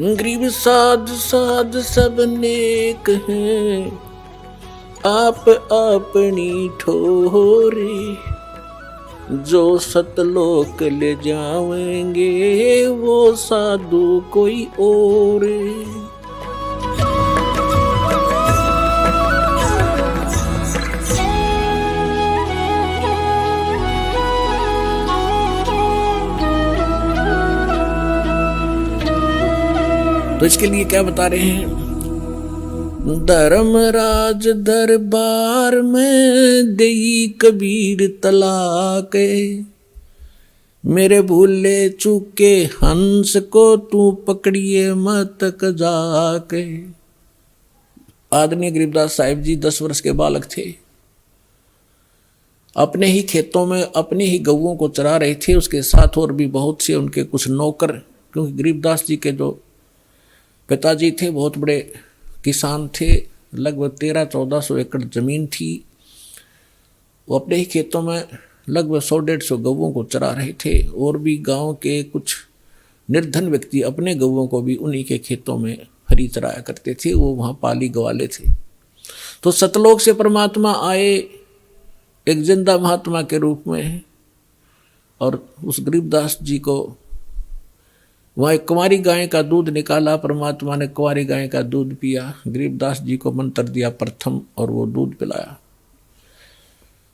गरीब साध साध सब नेक हैं, आप अपनी ठोरे, जो सतलोक ले जाएंगे वो साधु कोई और। तो इसके लिए क्या बता रहे हैं? धर्मराज दरबार में देई कबीर तलाक, मेरे भूले चूके हंस को तू पकड़िए मत जाके। आदरणीय गरीबदास साहिब जी 10 वर्ष के बालक थे। अपने ही खेतों में अपने ही गऊओं को चरा रहे थे, उसके साथ और भी बहुत से उनके कुछ नौकर, क्योंकि गरीबदास जी के जो पिताजी थे बहुत बड़े किसान थे, लगभग 1300-1400 एकड़ ज़मीन थी। वो अपने ही खेतों में लगभग 100-150 गऊओं को चरा रहे थे, और भी गांव के कुछ निर्धन व्यक्ति अपने गऊओं को भी उन्हीं के खेतों में हरी चराया करते थे, वो वहाँ पाली गवाले थे। तो सतलोक से परमात्मा आए एक जिंदा महात्मा के रूप में, और उस गरीबदास जी को वहाँ एक कुंवारी गाय का दूध निकाला, परमात्मा ने कुंवारी गाय का दूध पिया, गरीबदास जी को मंत्र दिया प्रथम और वो दूध पिलाया।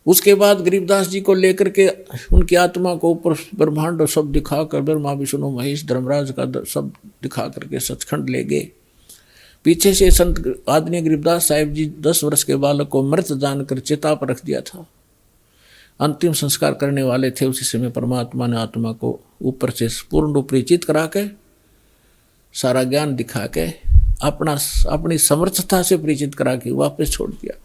उसके बाद गरीबदास जी को लेकर के उनकी आत्मा को ऊपर ब्रह्मांड सब दिखाकर, ब्रह्मा विष्णु महेश धर्मराज का सब दिखा करके सचखंड ले गए। पीछे से संत आदरणीय गरीबदास साहिब जी 10 वर्ष के बालक को मृत जानकर चिता पर रख दिया था। अंतिम संस्कार करने वाले थे, उसी समय परमात्मा ने आत्मा को ऊपर से पूर्ण रूप परिचित करा के, सारा ज्ञान दिखा के, अपनी समर्थता से परिचित करा के वापस छोड़ दिया।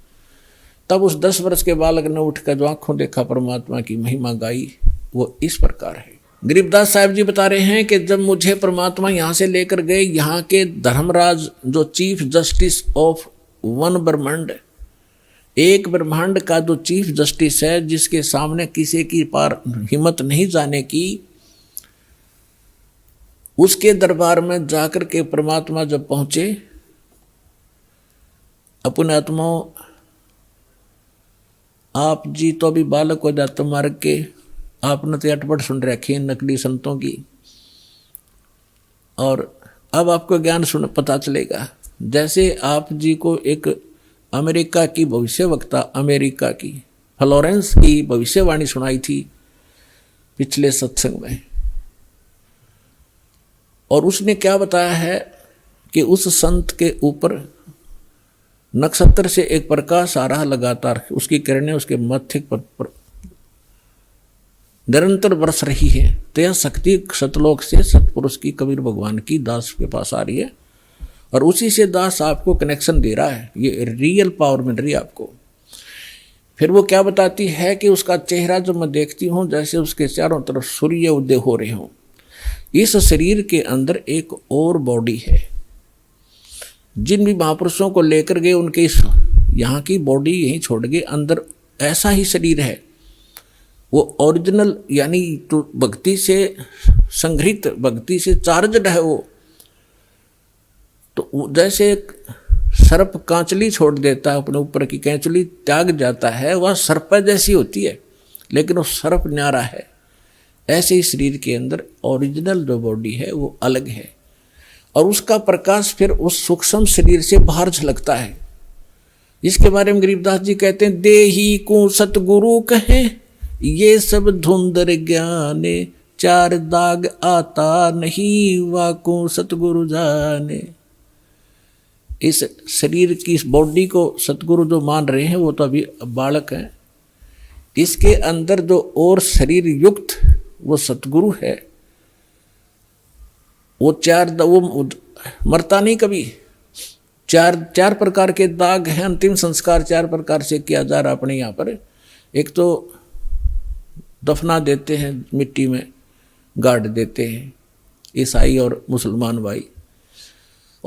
तब उस 10 वर्ष के बालक ने उठकर जो आंखों देखा परमात्मा की महिमा गाई, वो इस प्रकार है। गरीबदास साहिब जी बता रहे हैं कि जब मुझे परमात्मा यहाँ से लेकर गए, यहाँ के धर्मराज जो चीफ जस्टिस ऑफ वन ब्रह्मांड, एक ब्रह्मांड का जो चीफ जस्टिस है, जिसके सामने किसी की पार हिम्मत नहीं जाने की, उसके दरबार में जाकर के परमात्मा जब पहुंचे, अपने आत्माओं आप जी तो अभी बालक हो जाते मार्ग के, आपने तो अटपट सुन रखी है नकली संतों की, और अब आपको ज्ञान सुन पता चलेगा। जैसे आप जी को एक अमेरिका की भविष्यवक्ता, अमेरिका की फ्लोरेंस की भविष्यवाणी सुनाई थी पिछले सत्संग में, और उसने क्या बताया है कि उस संत के ऊपर नक्षत्र से एक प्रकाश आ रहा लगातार, उसकी किरणें उसके मत्थे पर निरंतर बरस रही है। तो यह शक्ति सतलोक से सतपुरुष की, कबीर भगवान की दास के पास आ रही है, और उसी से दास आपको कनेक्शन दे रहा है, ये रियल पावर मिल रही है आपको। फिर वो क्या बताती है कि उसका चेहरा जो मैं देखती हूँ जैसे उसके चारों तरफ सूर्य उदय हो रहे हों। इस शरीर के अंदर एक और बॉडी है। जिन भी महापुरुषों को लेकर गए उनके इस यहाँ की बॉडी यहीं छोड़ गए, अंदर ऐसा ही शरीर है, वो ओरिजिनल यानी तो भक्ति से संग्रहित, भक्ति से चार्जड है वो। तो जैसे एक सर्प कांचली छोड़ देता है, अपने ऊपर की कैंचली त्याग जाता है, वह सर्प जैसी होती है, लेकिन वो सर्प न्यारा है। ऐसे ही शरीर के अंदर ओरिजिनल जो बॉडी है वो अलग है, और उसका प्रकाश फिर उस सूक्ष्म शरीर से बाहर झलकता है। इसके बारे में गरीबदास जी कहते हैं, देही को सतगुरु कहे ये सब धुंधर ज्ञाने, 4 दाग आता नहीं वाको सतगुरु जाने। इस शरीर की, इस बॉडी को सतगुरु जो मान रहे हैं वो तो अभी बालक हैं। इसके अंदर जो और शरीर युक्त वो सतगुरु है, वो वो मरता नहीं कभी। 4 प्रकार के दाग हैं। अंतिम संस्कार 4 प्रकार से किया जा रहा अपने यहाँ पर। एक तो दफना देते हैं, मिट्टी में गाड़ देते हैं ईसाई और मुसलमान भाई।